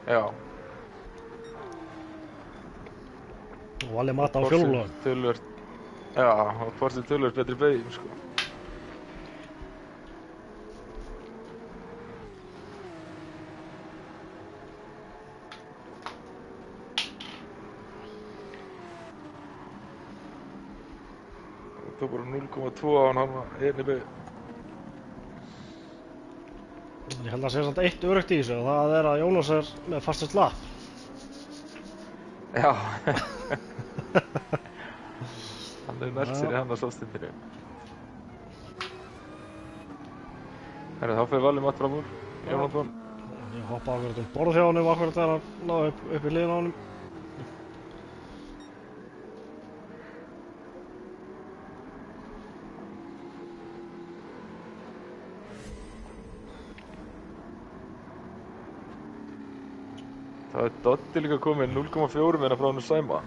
Já. Og Valli Matt á fjólulögum. Tölvöld. Já, og Porsche tölvöld betri beigum, sko. Það tók bara 0,2 á hann einni beig. Ég held að sé samt eitt örugt í þessu og það er að Jónas er með fastast lapp. Já. Hann hefur nælt sér í hann á sástundinu. Herri, þá fyrir Valli Matt fram úr. Jónatan. Ég hoppa akkurat borð hjá honum akkurat þegar hann náði upp í liðin á honum. Það er Doddi líka komið 0,4 meina frá hann Sæma.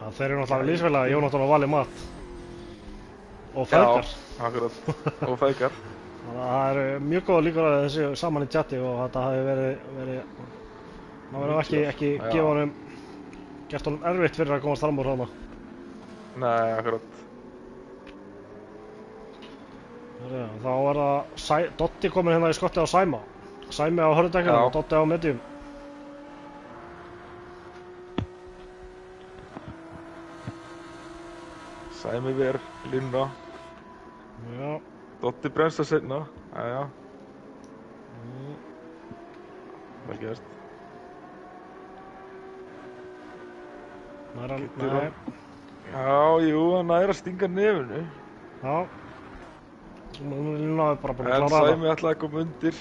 Það þeir eru náttúrulega liðsfélagar, Jónatan og Valli Matt. Og feðgar. Já, akkurat. Og feðgar. Þannig að það eru mjög góða líkur að þessi saman í chati og þetta hafi verið maður verður ekki gert honum erfitt fyrir að komast fram úr hana. Nei, akkurat. Þá er það Doddi komin hérna í skotti á Sæma. Sæmi á hörðudekjunum og Doddi á medium. Sæmi ver línuna. Já. Doddi bremsa seinna. Jæja. Vel gert. Nei. Já, jú, hann nær að stinga nefinu. Já. Núna er bara búin að En klára þetta. Sæmi ætlaði að koma undir.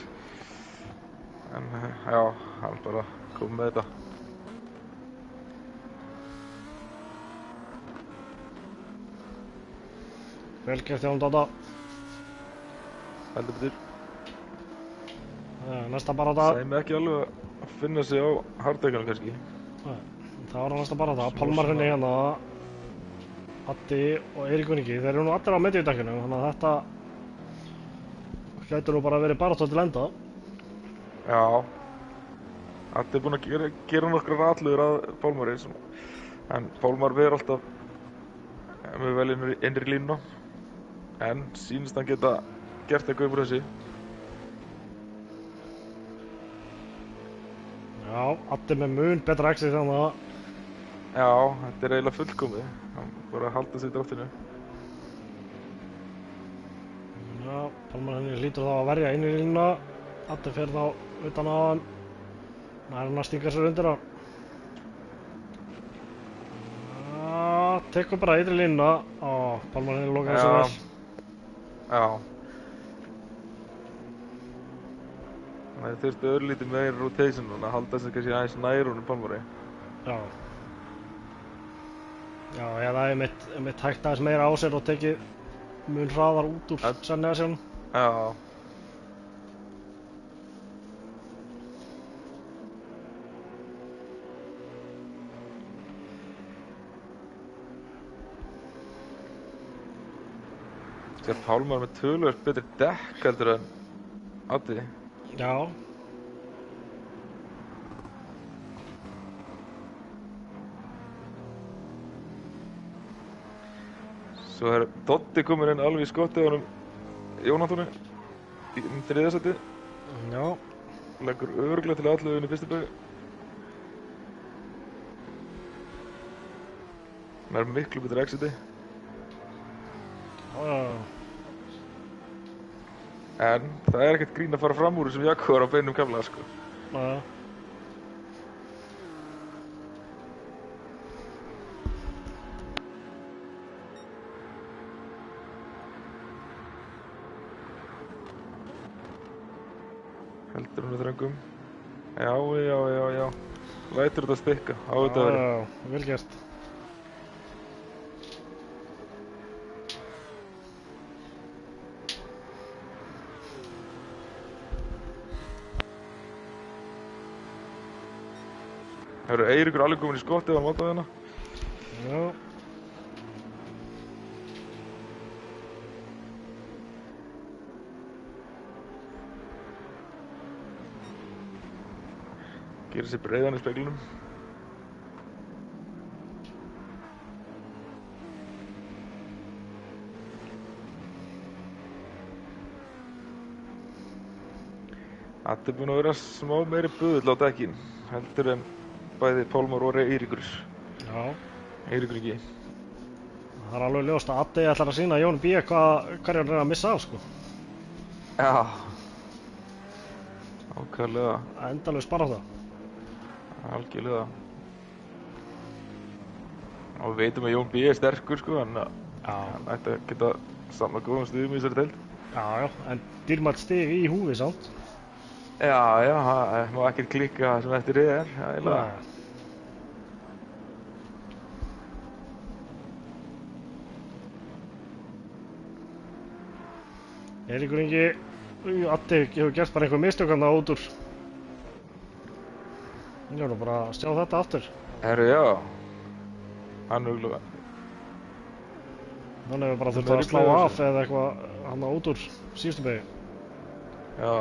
En já, hann bara kom með þetta. Vel gert hjá hann Dodda. Heldur betur. Næsta barátta. Sæmi ekki alveg að finna sig á hardekjunum kannski. Það var næsta barátta. Pálmar henni hérna. Addi og Eiríkur Ingi. Þeir eru nú allir á mediumdekkjunum, þannig að þetta gæti nú bara verið barátta til enda. Já. Addi er búinn að gera nokkrar atlögur að Pálmari. En Pálmar ver alltaf með vel innri línuna. En sýnist hann geta gert eitthvað upp úr þessi. Já, Addi með mun betra exit en það. Já, þetta er eiginlega fullkomið. Hann bara að halda sig í dráttinu. Já, Pálmar henni hlýtur þá að verja inn í línuna. Addi fer þá utan á hann. Nær hann að stinga sér undir hann. Já, tekur bara ytri línuna. Pálmar henni lokaði þessu vel. Já. Það þurfti örlítið meira rotation að halda sig kannski aðeins nær honum Pálmari. Já. Já, eða einmitt hægt aðeins meira á sér og tekið mun hraðar út úr Senniðasjón. Já. Sér Pálmar með töluvert betri dekk heldur en Addi. Já. Svo er Doddi komin inn alveg í skottið á honum Jónatoni í þriðja sæti. Já. Leggur örugglega til atlögun í fyrstu beygju. Hann er miklu betri exiti. Já. En það er ekkert grín að fara fram úr þessum Jaguar á beinum kafla, sko. Já. Heldur hún í þröngum. Já. Lætur þetta stikka á þetta verið. Já, vel gert. Það eru Eiríkur alveg komin í skottið á mótaðina. Já. Gerir sér breiðan í speglinum. Þetta búinn að vera smá meiri buðull á dekkin heldur en bæði Pálmar og Eiríkur. Já. Eiríkur ekki. Það alveg ljóst að Addi ætlar að sýna Jón B. Hverju hann að missa af, sko. Já. Ákveðlega. Endalaus barátta. Algjörlega. Og við veitum að Jón B. sterkur, sko, hann ætti að geta samla góðum stigum í þessari deild. Já, en dýrmætt stig í húfi, samt. Já, það má ekkert klikka sem eftir eiginlega. Eiríkur Ingi, Addi hefur gert bara einhver mistök þarna út úr. Ég verður bara að sjá þetta aftur. Herru, já. Hann hugluga. Hann hefur bara þurft að slá af eða eitthvað hann út úr síðustu beygju. Já.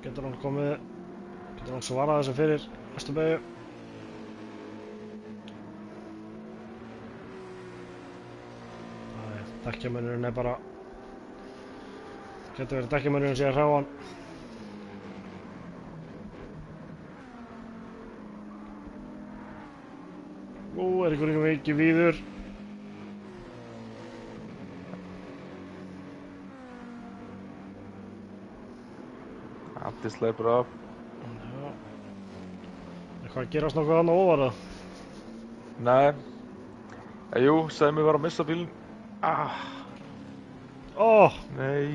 Getur hann svarað þessu fyrir næstu beygju. Dekkjamunurinn bara... Getur verið dekkjamunurinn sé að hrá hann. Eiríkur Ingi ekki víður. Addi sleipur af. Já. Eitthvað gerast nokkuð þarna ofar það? Nei. Jú, Sæmi var að missa bílinn. Nei.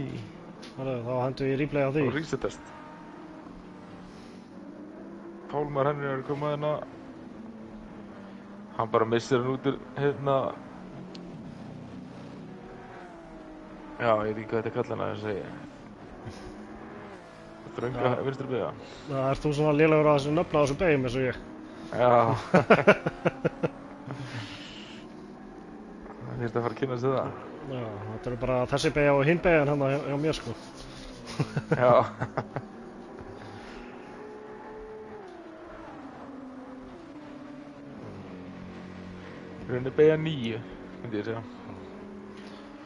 Þá hendur við í replay á því. Og resetest. Pálmar Henry er komað hérna. Hann bara missir hann út úr hérna. Já, ég veit ekki hvað þetta kallar hann að segja. Þrönga vinstri beygja. Það ert þú svona lélegur á þessu nöfna á þessu beygjum eins og ég. Já. Það þýrst að fara að kynna sig það. Já, þetta eru bara þessi beygja og hinn beygjan hérna hjá mér, sko. Já. Rauninni beygja 9, myndi ég segja.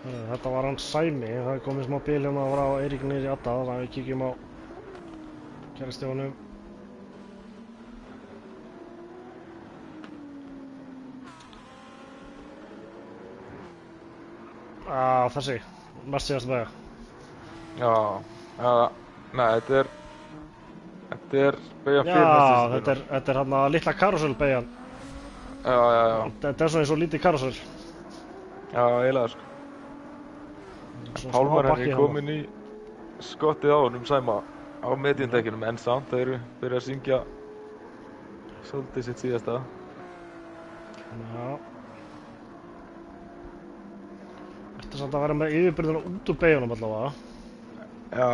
Þetta var hann Sæmi, það er komið smá bíl hérna frá Eirík niður í Adda, þannig að við kíkjum á kæristefunum. Þessi, næst síðast beygja. Já, nei, þetta er beygja fyrir næst síðast. Já, þetta er hérna litla karusel beygjan. Já. Þetta er svona eins og lítið karusel. Já, eiginlega, sko. Pálmar Henry kominn í skottið á honum Sæma á mediumdekkinum, en samt þeir eru byrjað að syngja svolítið sitt síðasta. Já. Þetta er samt að vera með yfirbyrðuna út úr beyjunum allavega. Já.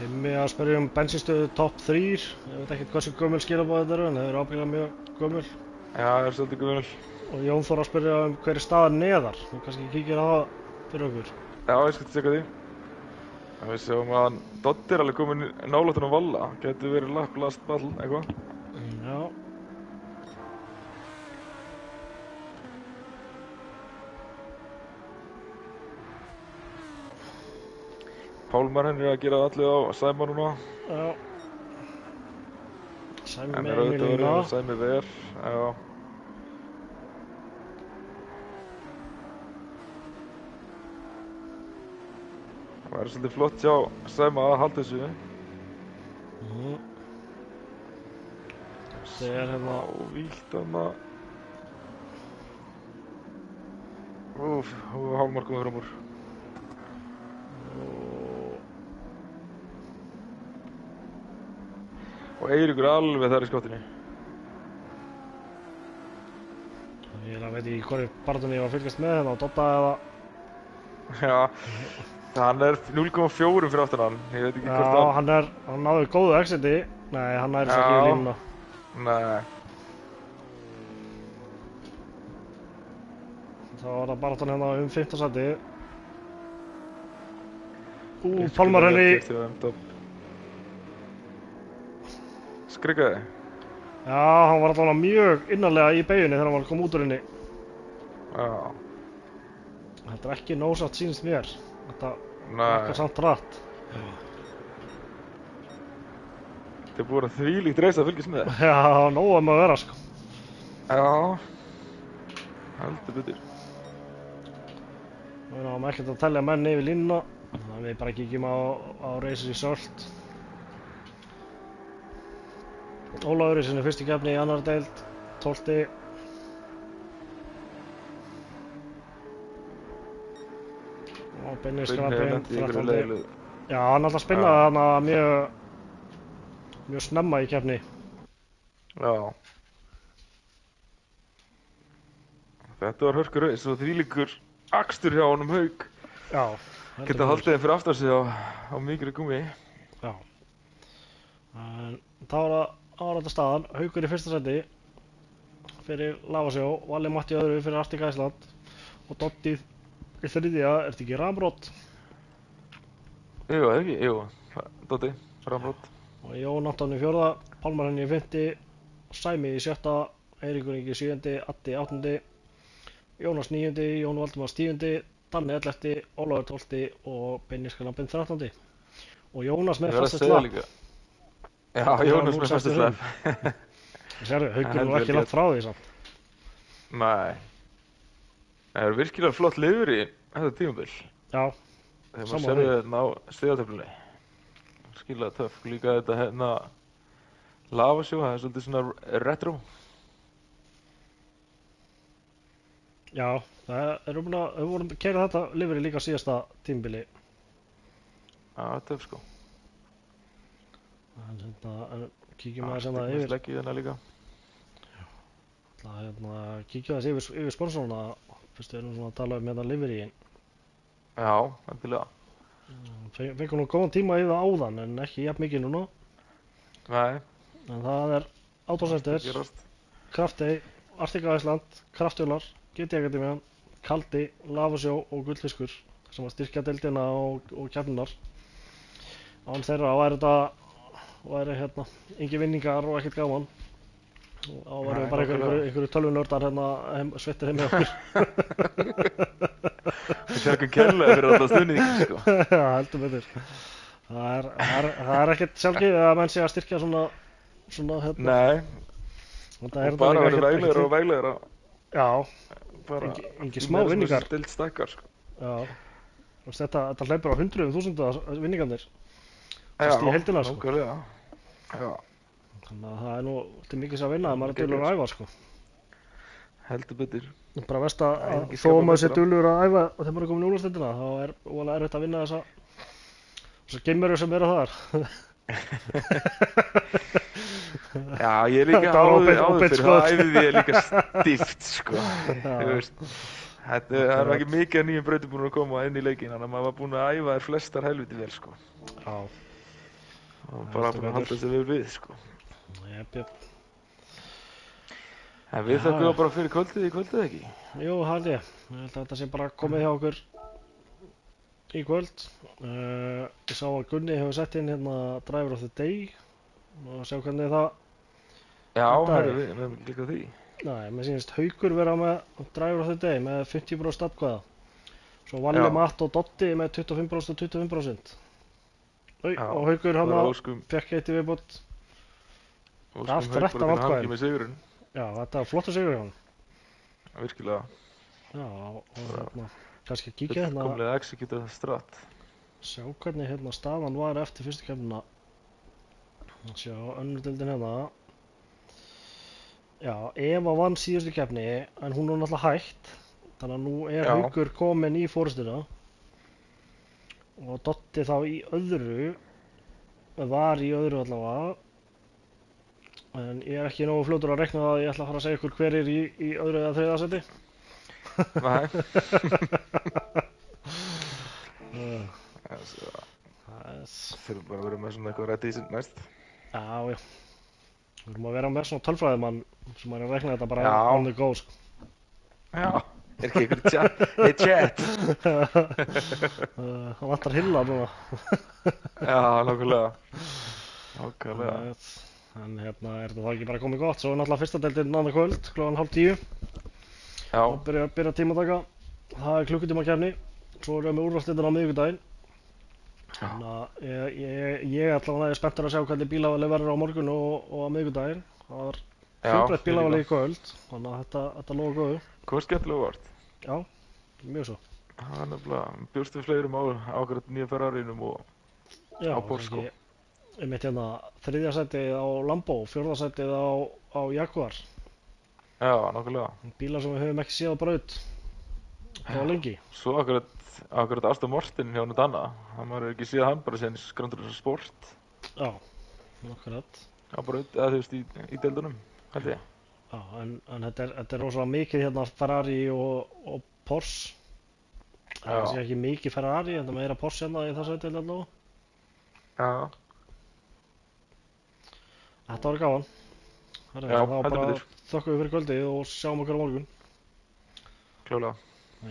Himmi að spyrja bensínstöðu top 3. Ég veit ekkert hversu gömul skilaboð þetta eru, en þau eru ábyggilega mjög gömul. Já, það er svolítið gömul. Og Jón Þór að spyrja hver er staðan neðar. Þú kannski kíkir á það fyrir okkur. Já, ég skal tjekka því. Við sjáum að Doddi er alveg komin nálægt á Valla. Gæti verið last battle, eitthvað. Já. Pálmar Henry að gera allir á Sæma núna. Já. Sæmi En með auðvitað Emilína. verið Sæmi ver. Já. Það væri svolítið flott hjá Sæma að halda þessu. Þetta hérna... Vílt þarna. Úf, hálfmark komið fram úr. Og Eiríkur alveg þar í skottinu. Ég veit ekki hverju barðunni ég var að fylgjast með hérna á Dodda eða... Já, hann 0,4 fyrir aftan hann. Ég veit ekki hvort hann... Já, hann náði góðu exiti. Nei, hann næri sér ekki í línuna. Nei. Þá var það barðan hérna 15. sæti. Pálmar henni... Skrikkaði? Já, hann var allavega mjög innarlega í beyjunni þegar hann var að koma út úr henni. Já. Þetta ekki nósatt sýnist mér. Þetta virkar samt rætt. Þetta búið að þvílíkt reisa að fylgjast með það. Já, nóg að vera sko. Já. Heldur betur. Við náum ekkert að telja menn yfir línuna. Þannig að við bara kíkjum á Racer Result. Ólafur í sinni fyrstu keppni í annar deild, 12. Og Binni skrapinn, 13. Já, hann alltaf spinnaði hana mjög snemma í keppni. Já. Þetta var hörkur reis og þvílíkur akstur hjá honum Hauk. Já. Geta haldið þeim fyrir aftan sig á mikilvæg gúmi. Já. En það var þetta staðan, Haukur í fyrsta sæti fyrir Lavasjó, Valli Matti í öðru fyrir Arctic Iceland og Dotti í þriðja, ertu ekki Ramrod? Jú, ekki, jú, Dotti, Ramrod. Og Jón Anton í fjórða, Pálmar henni í 5., Sæmi í 7., Eiríkur Ingi í 7., Addi í 8., Jónas 9., Jón Valdimars 10., Danni 11., Ólafur 12. og Binni Skrapinn 13. Og Jónas með fastast slag. Já, Jónas með fastast slag. Sérðu, Haukur var ekki langt frá því samt. Nei. Það er virkilega flott lifur í þetta tímabil. Já. Þegar maður sérðu þetta á stigatöflunni. Skilaði töff. Líka þetta hérna Lavasjó, það er svolítið svona retro. Já, við vorum að keyra þetta lifur líka síðasta tímabili. Já, töff sko. En kíkjum aðeins hérna yfir. Sleggið hérna líka. Kíkjum aðeins yfir sponsoruna. Fyrst við erum svona að tala hérna liveríin. Já, endilega. Fengum nú góðan tíma í það áðan en ekki jafn mikið núna. Nei. En það Autocenter, Kraftey, Arctic Iceland, Kraftjólar, GT Akademían, Kaldi, Lavasjó og Gullfiskur sem að styrkja deildina og keppninar. Án þeirra væri hérna engin vinningar og ekkert gaman. Og þá væri bara einhverju tölvunördar hérna sveittir heim með okkur. Við þakkum kærlega fyrir alla stuðningin sko. Já, heldur betur. Það er ekkert sjálfgefið að menn sé að styrkja svona hérna. Nei. Og bara verður veglegra og veglegra. Já. Engin smá vinningar. Stilt stakkar sko. Já. Þetta hleypur á 100.000 vinningarnir. Já, í heildina sko. Nákvæmlega. Já. Þannig að það er nú til mikils að vinna að maður er duglegur að æfa sko. Heldur betur. Bara veist að þó maður sé duglegur að æfa og þegar maður er komin í úrvalsdeildina þá er voðalega erfitt að vinna þessa geimverur sem eru þar. Já, ég er líka áður fyrir það æfði ég líka stíft sko. Þú veist. Það er ekki mikið að nýjum brautum búin að koma inn í leikinn, þannig að maður var búin að æfa þær flestar helviti vel sko. Já. Og bara búin að halda þessi við sko. Jep. En við þakkum bara fyrir kvöldið í kvöldið ekki? Jú, held ég. Ég held að þetta sé bara komið hjá okkur í kvöld. Ég sá að Gunni hefur sett inn hérna Driver of the Day og sjá hvernig það. Já, við erum líka því. Nei, mér sýnist Haukur vera með Driver of the Day með 50% atkvæða. Svo Valli Matt og Dotti með 25% og 25%. Og Haukur hann fekk eitt í viðbót. Allt rétt af atkvæðin. Já, þetta var flottur sigur hjá hann. Virkilega. Já, og kannski kíkja hérna. Fullkomlega executað strat. Sjá hvernig hérna staðan var eftir fyrstu keppnina. Sjá önnur deildin hérna. Já, Eva vann síðustu keppni en hún er náttúrulega hætt. Þannig að nú er Já. Haukur kominn í forystuna og Dotti þá í öðru, var í öðru allavega. En ég er ekki nógu fljótur að reikna það að ég ætla að fara að segja ykkur hver er í öðru eða þriðja sæti. Nei. Uh, Það það er- þurfum bara að vera með svona eitthvað rætt í sig næst. Já, já. Við erum að vera með svona tölfræðimann sem er að reikna þetta bara Já. on the go, sko. Já. Er ekki ykkur chat? Hey chat. Það vantar Hilla núna. Já, nákvæmlega. Nákvæmlega. En hérna er þetta þá ekki bara komið gott. Svo er náttúrulega fyrsta deildin annað kvöld, klukkan 9:30. Já. Og byrja tímataka. Það er klukkutímakefni. Svo erum við með úrvalsdeildina á miðvikudaginn. Þannig að ég allavega er spenntur að sjá hvernig bílavalið verður á morgun og á miðvikudaginn. Það var fjölbreytt bílavalið í kvöld. Þannig að þetta lofa góðu. Hvað skemmtilega vart? Já, mjög svo. Það er nefnilega, bjóst við fleirum á okkur nýja Ferrarinum og Já, á Porsche. Ég mitt hérna þriðja sætið á Lambo, fjórða sætið á Jaguar. Já, nákvæmlega. Bílar sem við höfum ekki séð á braut á lengi. Svo akkurat Aston Martin hjá Nutana. Það maður ekki séð hann bara síðan í Grand Prix Sport Já, akkurat. á braut, eða þú veist í deildunum, held ég. Já, en þetta er rosalega mikið hérna Ferrari og Porsche. Það sé ekki mikið Ferrari, þetta meira Porsche hérna í þessu sætið allavega. Já. Þetta var gaman. Já, Þá heldur bara betur. þökkum við fyrir kvöldið og sjáum okkur á morgun. Klálega.